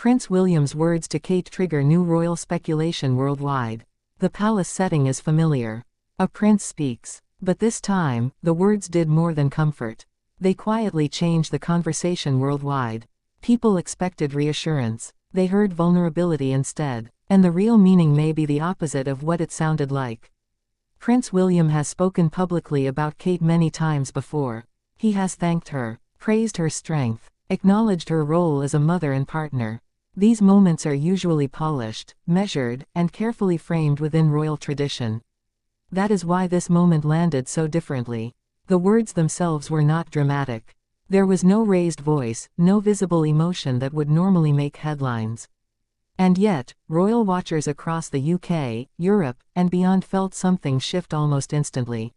Prince William's words to Kate trigger new royal speculation worldwide. The palace setting is familiar. A prince speaks. But this time, the words did more than comfort. They quietly changed the conversation worldwide. People expected reassurance. They heard vulnerability instead. And the real meaning may be the opposite of what it sounded like. Prince William has spoken publicly about Kate many times before. He has thanked her, praised her strength, acknowledged her role as a mother and partner. These moments are usually polished, measured, and carefully framed within royal tradition. That is why this moment landed so differently. The words themselves were not dramatic. There was no raised voice, no visible emotion that would normally make headlines. And yet, royal watchers across the UK, Europe, and beyond felt something shift almost instantly.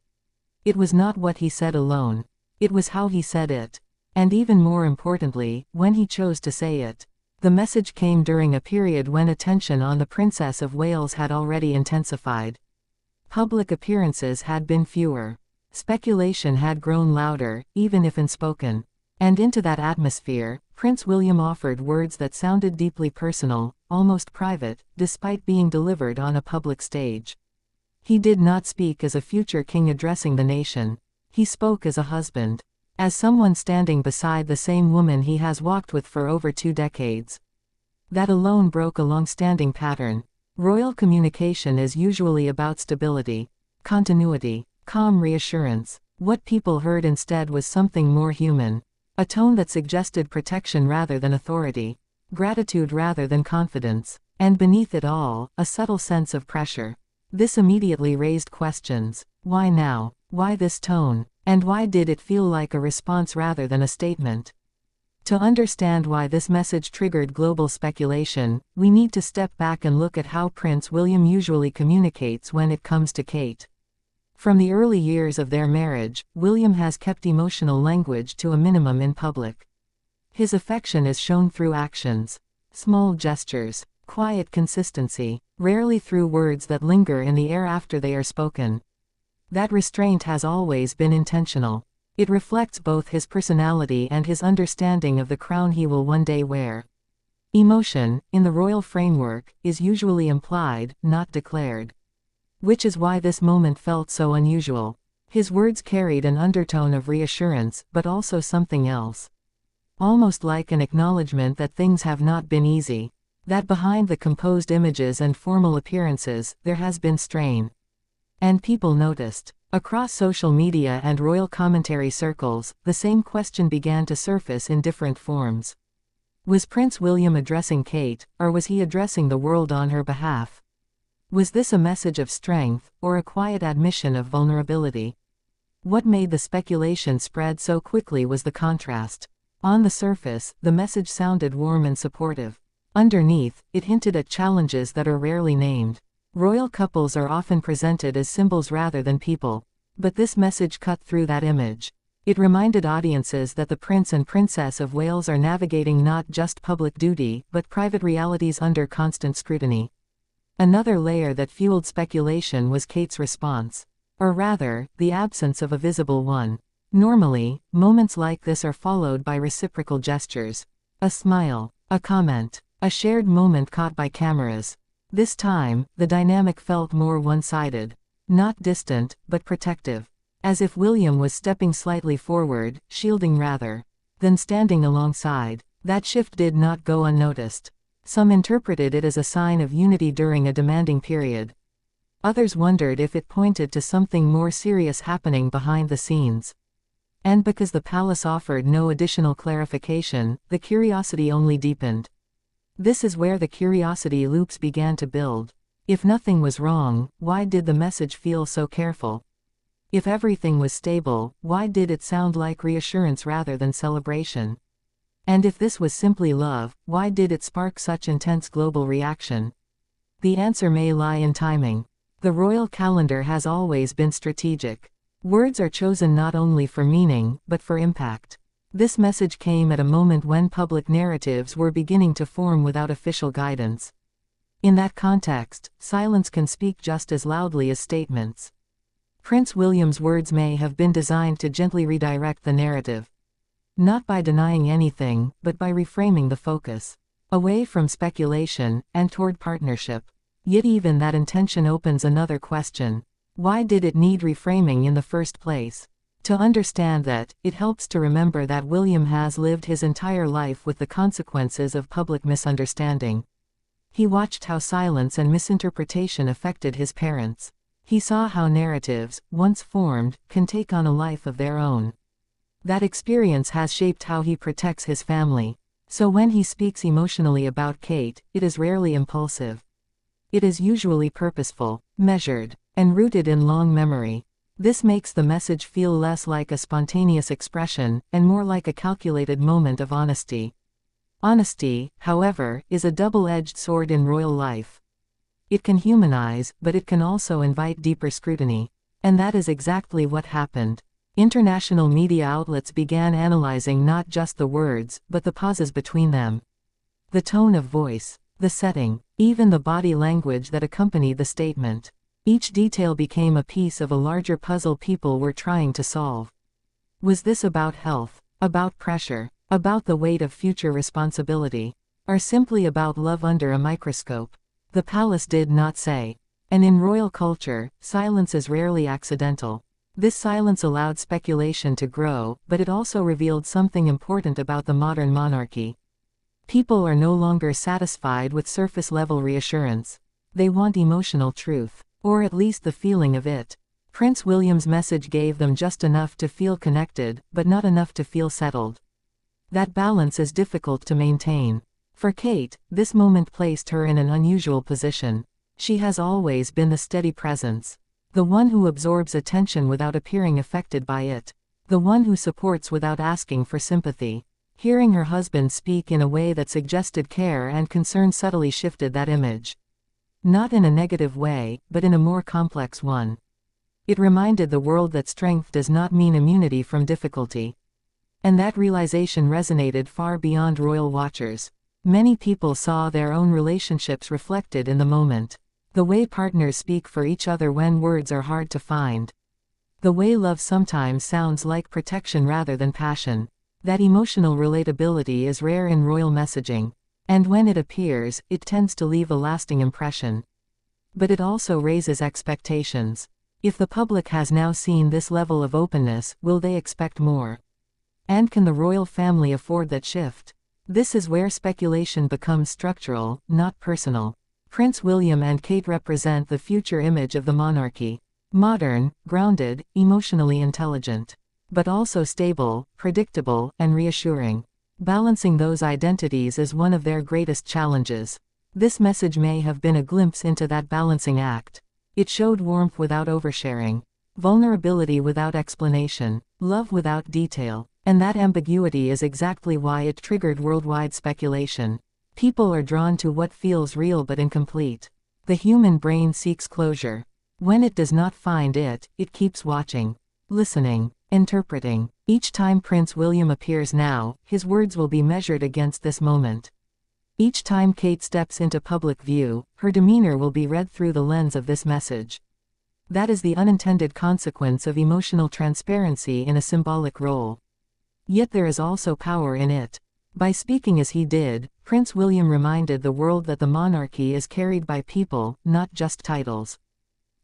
It was not what he said alone. It was how he said it. And even more importantly, when he chose to say it. The message came during a period when attention on the Princess of Wales had already intensified. Public appearances had been fewer. Speculation had grown louder, even if unspoken. And into that atmosphere, Prince William offered words that sounded deeply personal, almost private, despite being delivered on a public stage. He did not speak as a future king addressing the nation. He spoke as a husband. As someone standing beside the same woman he has walked with for over 2 decades. That alone broke a long-standing pattern. Royal communication is usually about stability, continuity, calm reassurance. What people heard instead was something more human. A tone that suggested protection rather than authority, gratitude rather than confidence, and beneath it all, a subtle sense of pressure. This immediately raised questions. Why now? Why this tone? And why did it feel like a response rather than a statement? To understand why this message triggered global speculation, we need to step back and look at how Prince William usually communicates when it comes to Kate. From the early years of their marriage, William has kept emotional language to a minimum in public. His affection is shown through actions, small gestures, quiet consistency, rarely through words that linger in the air after they are spoken. That restraint has always been intentional. It reflects both his personality and his understanding of the crown he will one day wear. Emotion, in the royal framework, is usually implied, not declared. Which is why this moment felt so unusual. His words carried an undertone of reassurance, but also something else. Almost like an acknowledgement that things have not been easy. That behind the composed images and formal appearances, there has been strain. And people noticed. Across social media and royal commentary circles, the same question began to surface in different forms. Was Prince William addressing Kate, or was he addressing the world on her behalf? Was this a message of strength, or a quiet admission of vulnerability? What made the speculation spread so quickly was the contrast. On the surface, the message sounded warm and supportive. Underneath, it hinted at challenges that are rarely named. Royal couples are often presented as symbols rather than people. But this message cut through that image. It reminded audiences that the Prince and Princess of Wales are navigating not just public duty, but private realities under constant scrutiny. Another layer that fueled speculation was Kate's response. Or rather, the absence of a visible one. Normally, moments like this are followed by reciprocal gestures. A smile, a comment, a shared moment caught by cameras. This time, the dynamic felt more one-sided. Not distant, but protective. As if William was stepping slightly forward, shielding rather than standing alongside. That shift did not go unnoticed. Some interpreted it as a sign of unity during a demanding period. Others wondered if it pointed to something more serious happening behind the scenes. And because the palace offered no additional clarification, the curiosity only deepened. This is where the curiosity loops began to build. If nothing was wrong, why did the message feel so careful? If everything was stable, why did it sound like reassurance rather than celebration? And if this was simply love, why did it spark such intense global reaction? The answer may lie in timing. The royal calendar has always been strategic. Words are chosen not only for meaning, but for impact. This message came at a moment when public narratives were beginning to form without official guidance. In that context, silence can speak just as loudly as statements. Prince William's words may have been designed to gently redirect the narrative. Not by denying anything, but by reframing the focus. away from speculation, and toward partnership. Yet even that intention opens another question. Why did it need reframing in the first place? To understand that, it helps to remember that William has lived his entire life with the consequences of public misunderstanding. He watched how silence and misinterpretation affected his parents. He saw how narratives, once formed, can take on a life of their own. That experience has shaped how he protects his family. So when he speaks emotionally about Kate, it is rarely impulsive. It is usually purposeful, measured, and rooted in long memory. This makes the message feel less like a spontaneous expression, and more like a calculated moment of honesty. Honesty, however, is a double-edged sword in royal life. It can humanize, but it can also invite deeper scrutiny. And that is exactly what happened. International media outlets began analyzing not just the words, but the pauses between them. The tone of voice, the setting, even the body language that accompanied the statement. Each detail became a piece of a larger puzzle people were trying to solve. Was this about health, about pressure, about the weight of future responsibility, or simply about love under a microscope? The palace did not say. And in royal culture, silence is rarely accidental. This silence allowed speculation to grow, but it also revealed something important about the modern monarchy. People are no longer satisfied with surface-level reassurance. They want emotional truth, or at least the feeling of it. Prince William's message gave them just enough to feel connected, but not enough to feel settled. That balance is difficult to maintain. For Kate, this moment placed her in an unusual position. She has always been the steady presence. The one who absorbs attention without appearing affected by it. The one who supports without asking for sympathy. Hearing her husband speak in a way that suggested care and concern subtly shifted that image. Not in a negative way, but in a more complex one. It reminded the world that strength does not mean immunity from difficulty. And that realization resonated far beyond royal watchers. Many people saw their own relationships reflected in the moment. The way partners speak for each other when words are hard to find. The way love sometimes sounds like protection rather than passion. That emotional relatability is rare in royal messaging. And when it appears, it tends to leave a lasting impression. But it also raises expectations. If the public has now seen this level of openness, will they expect more? And can the royal family afford that shift? This is where speculation becomes structural, not personal. Prince William and Kate represent the future image of the monarchy. Modern, grounded, emotionally intelligent. But also stable, predictable, and reassuring. Balancing those identities is one of their greatest challenges. This message may have been a glimpse into that balancing act. It showed warmth without oversharing, vulnerability without explanation, love without detail, and that ambiguity is exactly why it triggered worldwide speculation. People are drawn to what feels real but incomplete. The human brain seeks closure. When it does not find it, it keeps watching, listening, interpreting. Each time Prince William appears now, his words will be measured against this moment. Each time Kate steps into public view, her demeanor will be read through the lens of this message. That is the unintended consequence of emotional transparency in a symbolic role. Yet there is also power in it. By speaking as he did, Prince William reminded the world that the monarchy is carried by people, not just titles.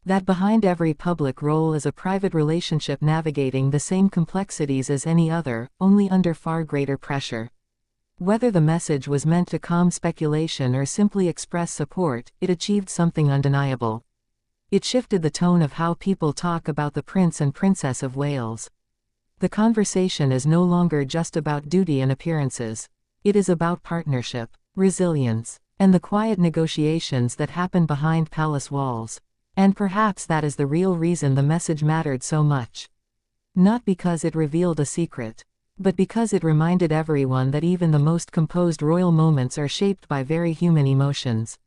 That behind every public role is a private relationship navigating the same complexities as any other, only under far greater pressure. Whether the message was meant to calm speculation or simply express support, it achieved something undeniable. It shifted the tone of how people talk about the Prince and Princess of Wales. The conversation is no longer just about duty and appearances. It is about partnership, resilience, and the quiet negotiations that happen behind palace walls. And perhaps that is the real reason the message mattered so much. Not because it revealed a secret, but because it reminded everyone that even the most composed royal moments are shaped by very human emotions.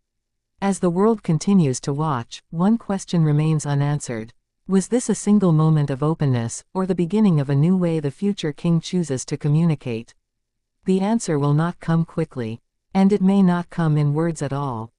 As the world continues to watch, one question remains unanswered. Was this a single moment of openness, or the beginning of a new way the future king chooses to communicate? The answer will not come quickly. And it may not come in words at all.